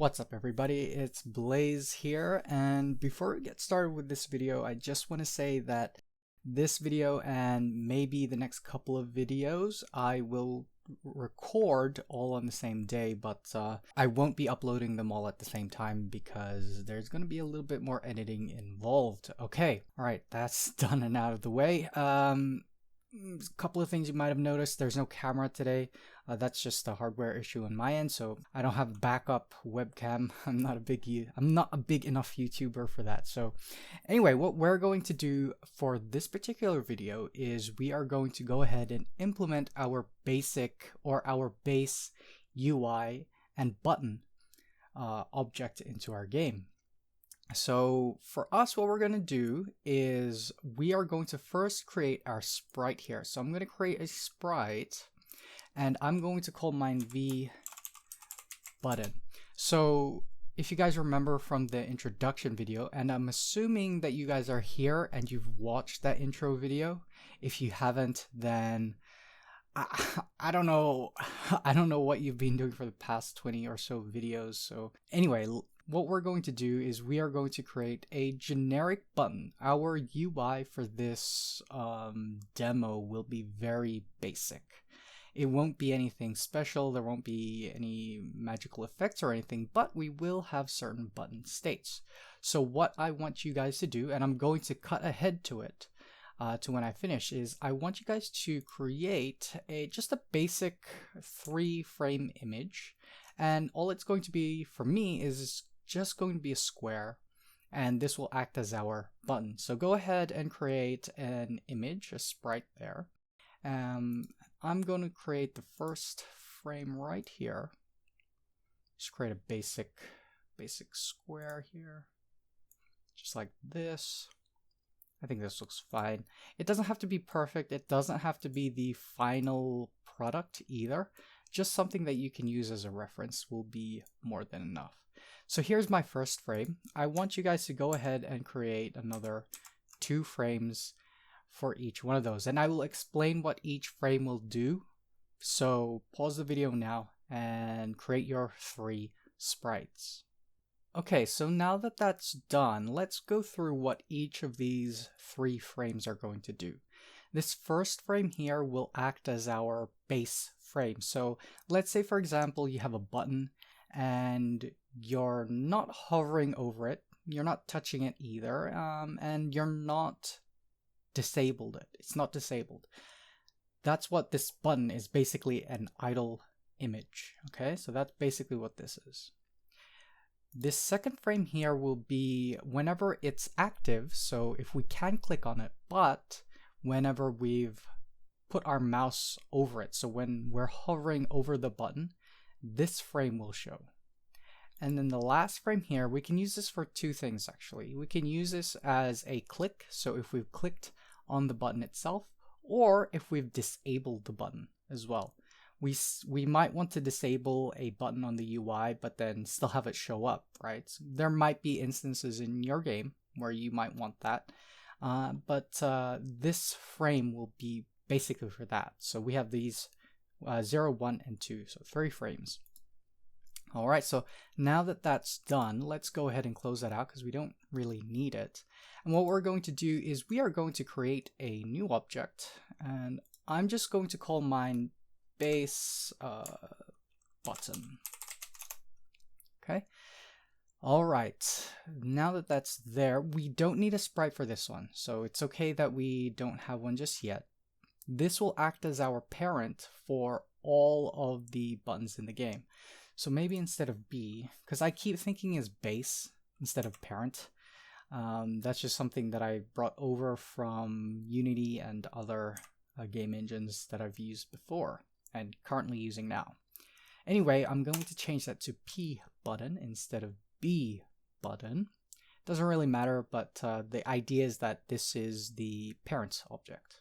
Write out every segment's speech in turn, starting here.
What's up everybody, it's Blaze here, and before we get started with this video, I just want to say that this video and maybe the next couple of videos I will record all on the same day, but I won't be uploading them all at the same time because there's going to be a little bit more editing involved. Okay, alright, that's done and out of the way. A couple of things you might have noticed. There's no camera today. That's just a hardware issue on my end, so I don't have a backup webcam. I'm not a big enough YouTuber for that. So anyway, what we're going to do for this particular video is we are going to go ahead and implement our basic or our base UI and button object into our game. So for us, what we're going to do is we are going to first create our sprite here. So I'm going to create a sprite and I'm going to call mine pButton. So if you guys remember from the introduction video, and I'm assuming that you guys are here and you've watched that intro video. If you haven't, then I don't know. I don't know what you've been doing for the past 20 or so videos. So anyway, what we're going to do is we are going to create a generic button. Our UI for this demo will be very basic. It won't be anything special, there won't be any magical effects or anything, but we will have certain button states. So what I want you guys to do, and I'm going to cut ahead to it, to when I finish, is I want you guys to create just a basic 3-frame image, and all it's going to be for me is just going to be a square, and this will act as our button. So go ahead and create an image, a sprite there. I'm going to create the first frame right here. Just create a basic square here, just like this. I think this looks fine. It doesn't have to be perfect. It doesn't have to be the final product either. Just something that you can use as a reference will be more than enough. So here's my first frame. I want you guys to go ahead and create another 2 frames for each one of those, and I will explain what each frame will do. So pause the video now and create your 3 sprites. Okay, so now that that's done, let's go through what each of these 3 frames are going to do. This first frame here will act as our base frame. So let's say, for example, you have a button and you're not hovering over it, you're not touching it either, and you're not disabled it. It's not disabled. That's what this button is, basically an idle image. Okay, so that's basically what this is. This second frame here will be whenever it's active, so if we can click on it, but whenever we've put our mouse over it, so when we're hovering over the button, this frame will show. And then the last frame here, we can use this for 2 things actually. We can use this as a click, so if we've clicked on the button itself, or if we've disabled the button as well. We might want to disable a button on the UI, but then still have it show up, right? So there might be instances in your game where you might want that, but this frame will be basically for that. So we have these 0, 1, and 2, so 3 frames. Alright, so now that that's done, let's go ahead and close that out because we don't really need it. And what we're going to do is we are going to create a new object, and I'm just going to call mine base button. Okay. Alright, now that that's there, we don't need a sprite for this one, so it's okay that we don't have one just yet. This will act as our parent for all of the buttons in the game. So maybe instead of B, because I keep thinking is base instead of parent. That's just something that I brought over from Unity and other game engines that I've used before and currently using now. Anyway, I'm going to change that to pButton instead of bButton. Doesn't really matter, but the idea is that this is the parent object.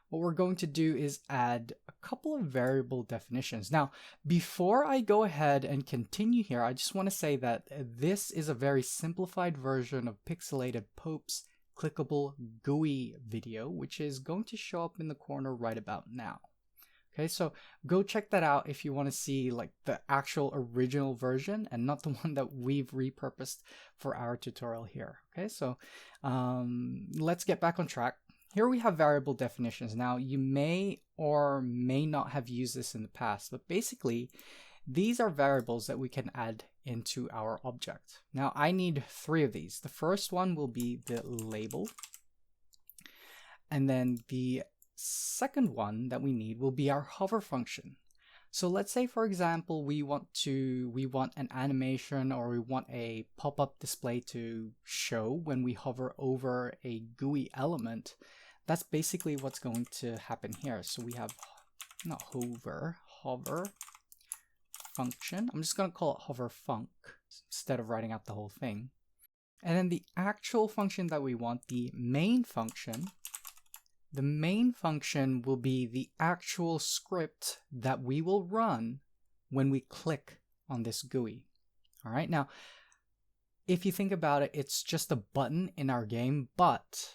What we're going to do is add a couple of variable definitions. Now, before I go ahead and continue here, I just want to say that this is a very simplified version of Pixelated Pope's clickable GUI video, which is going to show up in the corner right about now. Okay, so go check that out if you want to see like the actual original version and not the one that we've repurposed for our tutorial here. Okay, so let's get back on track. Here we have variable definitions. Now you may or may not have used this in the past, but basically these are variables that we can add into our object. Now I need 3 of these. The first one will be the label, and then the second one that we need will be our hover function. So let's say, for example, we want an animation, or we want a pop-up display to show when we hover over a GUI element. That's basically what's going to happen here. So we have not hover function. I'm just going to call it hover func instead of writing out the whole thing. And then the actual function that we want, the main function. The main function will be the actual script that we will run when we click on this GUI. All right, now, if you think about it, it's just a button in our game, but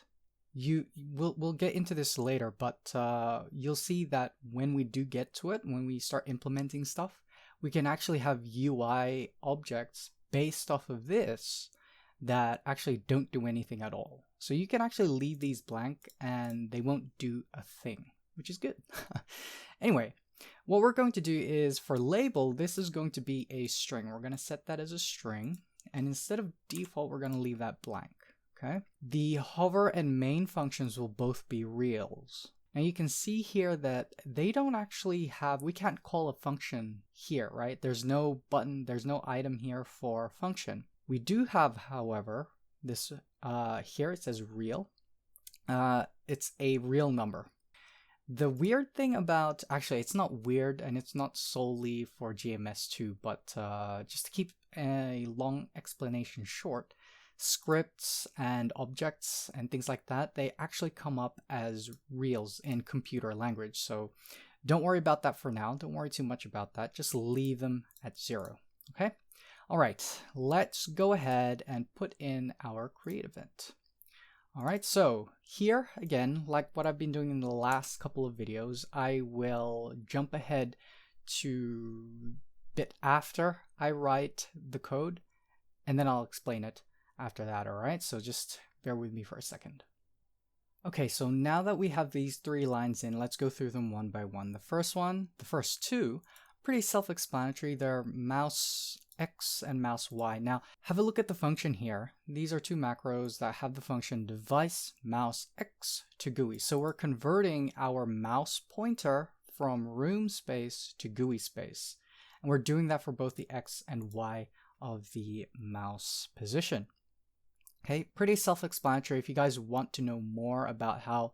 we'll get into this later, but you'll see that when we do get to it, when we start implementing stuff, we can actually have UI objects based off of this that actually don't do anything at all. So you can actually leave these blank and they won't do a thing, which is good. Anyway, what we're going to do is for label, this is going to be a string. We're going to set that as a string, and instead of default, we're going to leave that blank. Okay. The hover and main functions will both be reals. Now you can see here that they don't actually have, we can't call a function here, right? There's no button, there's no item here for function. We do have, however, this here it says real. It's a real number. The weird thing about, actually it's not weird and it's not solely for GMS2, but just to keep a long explanation short, scripts and objects and things like that, they actually come up as reals in computer language. So don't worry about that for now. Don't worry too much about that. Just leave them at 0. Okay. All right, let's go ahead and put in our create event. All right, so here again, like what I've been doing in the last couple of videos, I will jump ahead to bit after I write the code, and then I'll explain it after that. All right, so just bear with me for a second. Okay, so now that we have these 3 lines in, let's go through them one by one. The first 2, pretty self-explanatory. They're mouse X and mouse Y. Now have a look at the function here. These are 2 macros that have the function device mouse X to GUI. So we're converting our mouse pointer from room space to GUI space. And we're doing that for both the X and Y of the mouse position. Okay, pretty self-explanatory. If you guys want to know more about how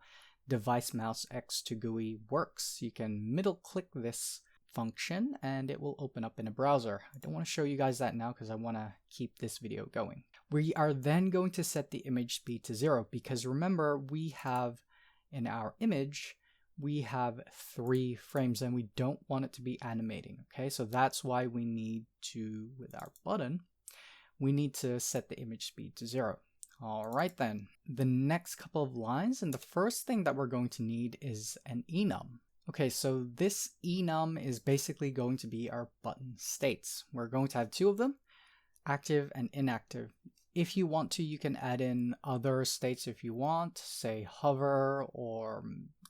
device mouse X to GUI works, you can middle click this function and it will open up in a browser. I don't want to show you guys that now because I want to keep this video going. We are then going to set the image speed to 0 because remember, we have in our image, we have 3 frames and we don't want it to be animating. Okay, so that's why we need to, with our button, we need to set the image speed to 0. All right then, the next couple of lines, and the first thing that we're going to need is an enum. Okay, so this enum is basically going to be our button states. We're going to have 2 of them, active and inactive. If you want to, you can add in other states if you want, say hover or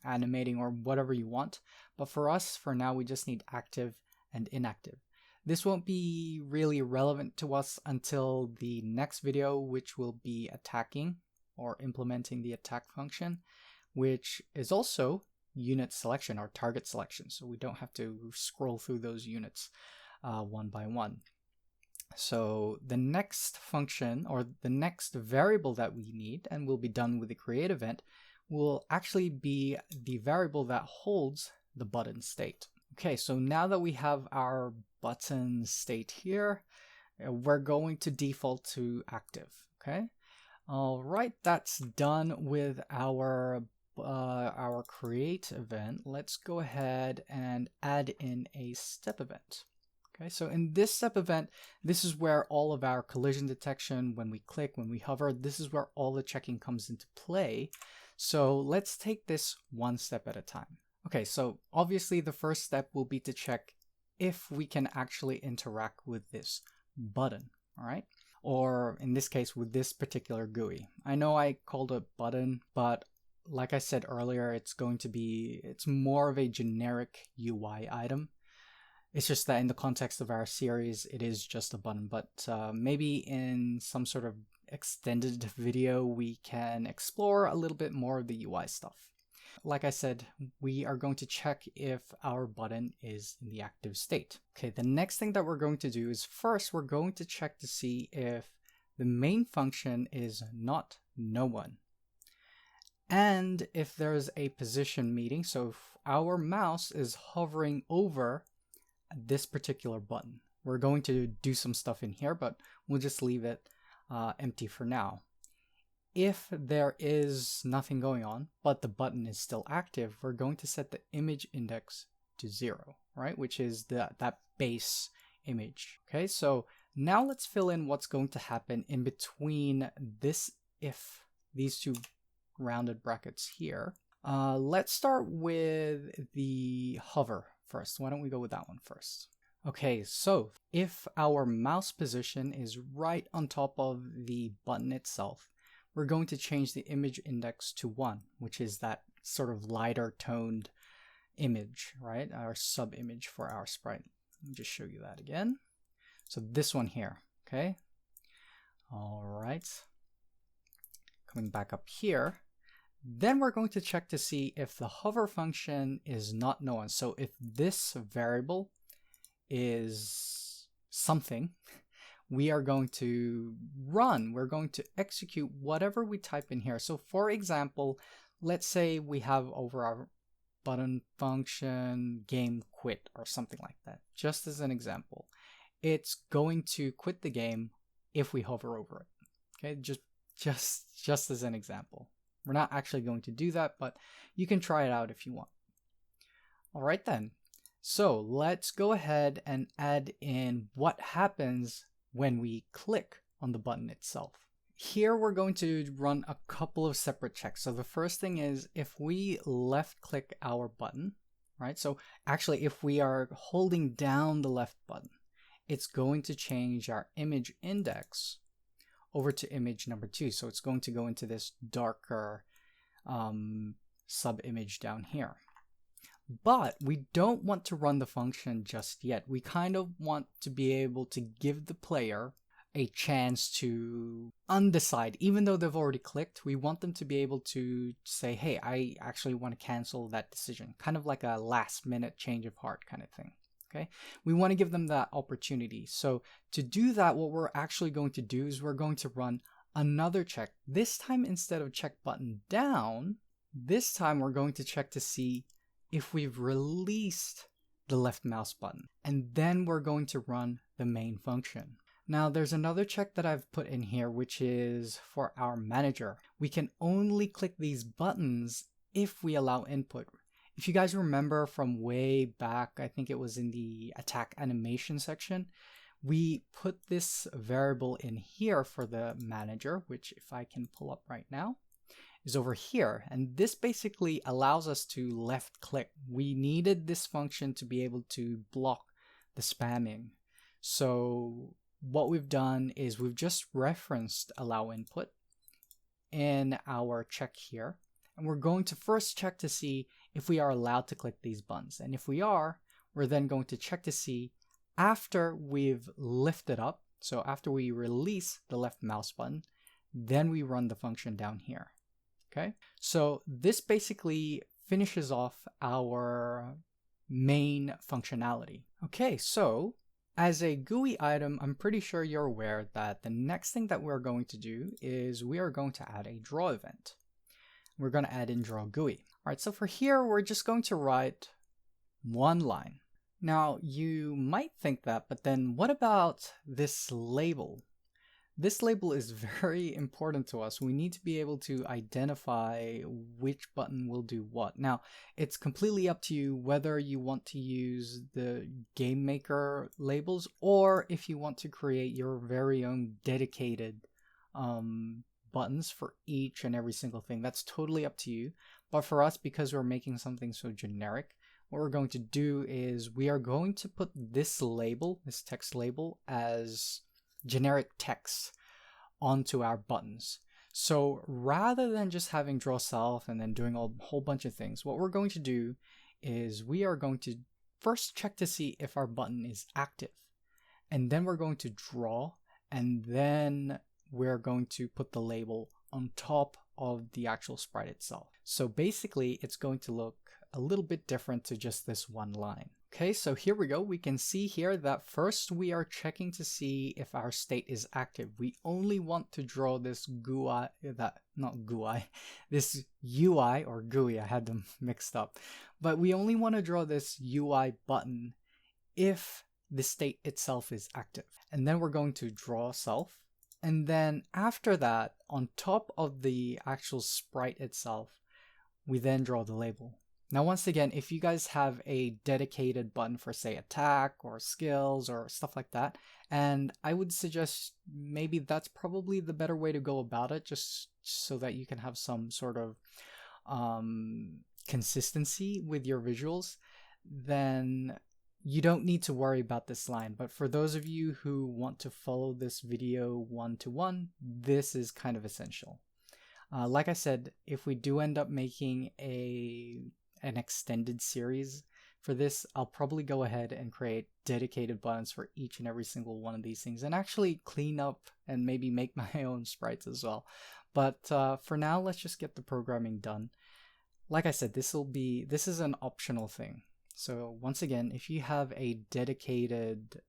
animating or whatever you want. But for us, for now, we just need active and inactive. This won't be really relevant to us until the next video, which will be attacking or implementing the attack function, which is also unit selection or target selection, so we don't have to scroll through those units one by one. So the next function or the next variable that we need, and will be done with the create event, will actually be the variable that holds the button state. Okay, so now that we have our button state here, we're going to default to active. Okay, all right, that's done with our create event. Let's go ahead and add in a step event. Okay, so in this step event, this is where all of our collision detection, when we click, when we hover, this is where all the checking comes into play. So let's take this one step at a time. Okay, so obviously the first step will be to check if we can actually interact with this button, all right? Or in this case, with this particular GUI. I know I called it button, but like I said earlier, it's more of a generic UI item. It's just that in the context of our series, it is just a button, but maybe in some sort of extended video, we can explore a little bit more of the UI stuff. Like I said, we are going to check if our button is in the active state. Okay, the next thing that we're going to do is first we're going to check to see if the main function is not no one. And if there's a position meeting, so if our mouse is hovering over this particular button. We're going to do some stuff in here, but we'll just leave it empty for now. If there is nothing going on, but the button is still active, we're going to set the image index to 0, right? Which is that base image. Okay, so now let's fill in what's going to happen in between this if, these two rounded brackets here. Let's start with the hover first. Why don't we go with that one first? Okay, so if our mouse position is right on top of the button itself, we're going to change the image index to 1, which is that sort of lighter toned image, right? Our sub image for our sprite. Let me just show you that again. So this one here, okay? All right. Coming back up here. Then we're going to check to see if the hover function is not known. So if this variable is something, we are going to we're going to execute whatever we type in here. So for example, let's say we have over our button function game quit or something like that. Just as an example, it's going to quit the game if we hover over it. Okay, just as an example. We're not actually going to do that, but you can try it out if you want. All right then. So let's go ahead and add in what happens when we click on the button itself. Here we're going to run a couple of separate checks. So the first thing is if we left click our button, right? So actually if we are holding down the left button, it's going to change our image index over to image number 2. So it's going to go into this darker sub image down here. But we don't want to run the function just yet. We kind of want to be able to give the player a chance to undecide. Even though they've already clicked, we want them to be able to say, hey, I actually want to cancel that decision. Kind of like a last minute change of heart kind of thing. Okay, we want to give them that opportunity. So to do that, what we're actually going to do is we're going to run another check. This time, instead of check button down, this time we're going to check to see if we've released the left mouse button. And then we're going to run the main function. Now there's another check that I've put in here, which is for our manager. We can only click these buttons if we allow input. If you guys remember from way back, I think it was in the attack animation section, we put this variable in here for the manager, which if I can pull up right now, is over here. And this basically allows us to left click. We needed this function to be able to block the spamming. So what we've done is we've just referenced allow input in our check here. And we're going to first check to see if we are allowed to click these buttons. And if we are, we're then going to check to see after we've lifted up, so after we release the left mouse button, then we run the function down here. Okay, so this basically finishes off our main functionality. Okay, so as a GUI item, I'm pretty sure you're aware that the next thing that we're going to do is we are going to add a draw event. We're going to add in Draw GUI. All right, so for here, we're just going to write one line. Now, you might think that, but then what about this label? This label is very important to us. We need to be able to identify which button will do what. Now, it's completely up to you whether you want to use the GameMaker labels or if you want to create your very own dedicated buttons for each and every single thing. That's totally up to you. But for us, because we're making something so generic, what we're going to do is we are going to put this label, this text label, as generic text onto our buttons. So rather than just having draw self and then doing a whole bunch of things, what we're going to do is we are going to first check to see if our button is active. And then we're going to draw, and then we're going to put the label on top of the actual sprite itself. So basically it's going to look a little bit different to just this one line. Okay, so here we go. We can see here that first we are checking to see if our state is active. We only want to draw this GUI, this UI or GUI, I had them mixed up. But we only want to draw this UI button if the state itself is active. And then we're going to draw self. And then after that, on top of the actual sprite itself, we then draw the label. Now, once again, if you guys have a dedicated button for, say, attack or skills or stuff like that, and I would suggest maybe that's probably the better way to go about it, just so that you can have some sort of consistency with your visuals, then you don't need to worry about this line. But for those of you who want to follow this video one-to-one, this is kind of essential. Like I said, if we do end up making an extended series for this, I'll probably go ahead and create dedicated buttons for each and every single one of these things, and actually clean up and maybe make my own sprites as well. But for now, let's just get the programming done. Like I said, this is an optional thing. So once again, if you have a dedicated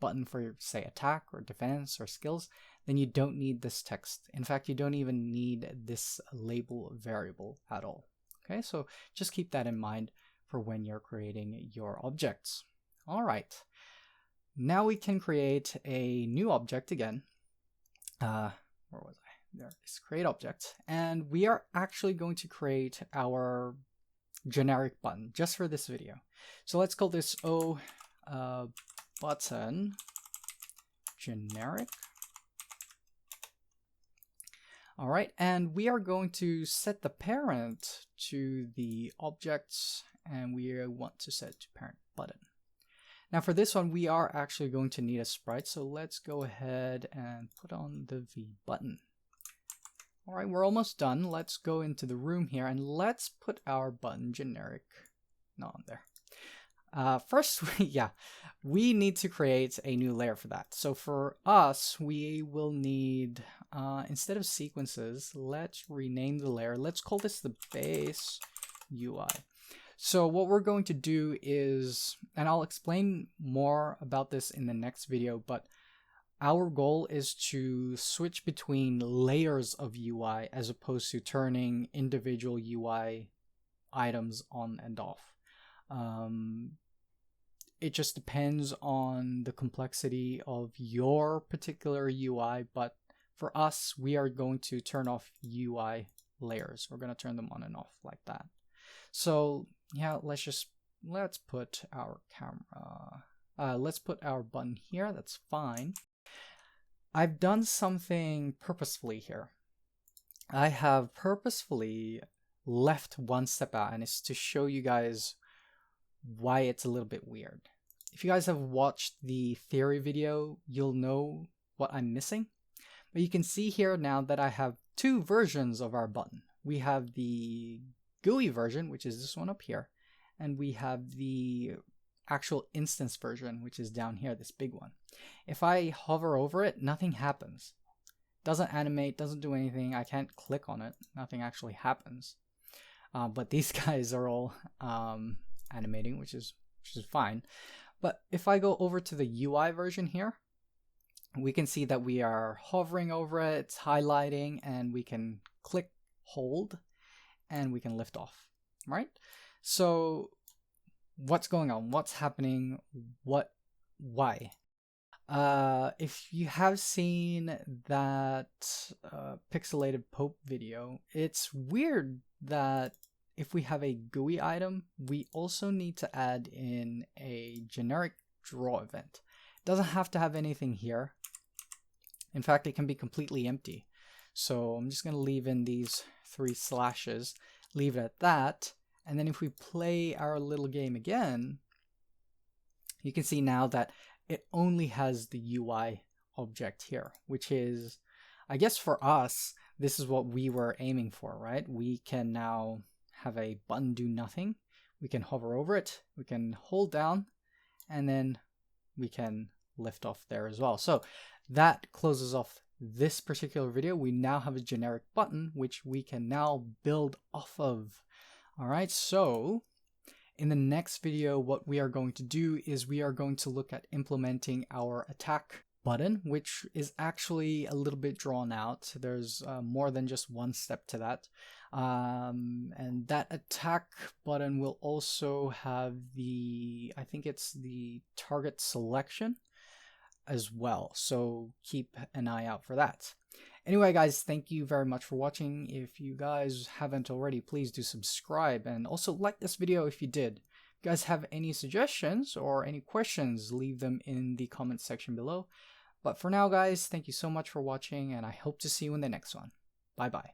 button for, say, attack or defense or skills, then you don't need this text. In fact, you don't even need this label variable at all. Okay, so just keep that in mind for when you're creating your objects. All right, now we can create a new object again. Where was I? There it is, create object. And we are actually going to create our generic button just for this video. So let's call this oButton generic. All right, and we are going to set the parent to the objects, and we want to set it to parent button. Now for this one, we are actually going to need a sprite, so let's go ahead and put on the V button. All right, we're almost done. Let's go into the room here and let's put our button generic on there. First, we need to create a new layer for that. So for us, we will need, instead of sequences, let's rename the layer. Let's call this the base UI. So what we're going to do is, and I'll explain more about this in the next video, but our goal is to switch between layers of UI as opposed to turning individual UI items on and off. It just depends on the complexity of your particular UI, but for us, we are going to turn off UI layers. We're going to turn them on and off like that. So yeah, let's put our camera, let's put our button here. That's fine. I've done something purposefully here. I have purposefully left one step out, and it's to show you guys why it's a little bit weird. If you guys have watched the theory video, you'll know what I'm missing. But you can see here now that I have two versions of our button. We have the GUI version, which is this one up here, and we have the actual instance version, which is down here, this big one. If I hover over it, nothing happens. Doesn't animate, doesn't do anything. I can't click on it. Nothing actually happens. But these guys are all animating, which is fine. But if I go over to the UI version here, we can see that we are hovering over it, it's highlighting, and we can click, hold, and we can lift off, right? So what's going on? What's happening? Why? If you have seen that pixelated Pope video, it's weird that if we have a GUI item, we also need to add in a generic draw event. It doesn't have to have anything here. In fact, it can be completely empty. So I'm just going to leave in these 3 slashes. leave it at that. And then if we play our little game again, you can see now that it only has the UI object here, which is, I guess for us, this is what we were aiming for, right? We can now have a button do nothing. We can hover over it, we can hold down, and then we can lift off there as well. So that closes off this particular video. We now have a generic button which we can now build off of. All right, so in the next video, what we are going to do is we are going to look at implementing our attack button, which is actually a little bit drawn out. There's more than just one step to that. And that attack button will also have the, I think it's the target selection as well. So keep an eye out for that. Anyway, guys, thank you very much for watching. If you guys haven't already, please do subscribe and also like this video if you did. If you guys have any suggestions or any questions, leave them in the comment section below. But for now, guys, thank you so much for watching, and I hope to see you in the next one. Bye-bye.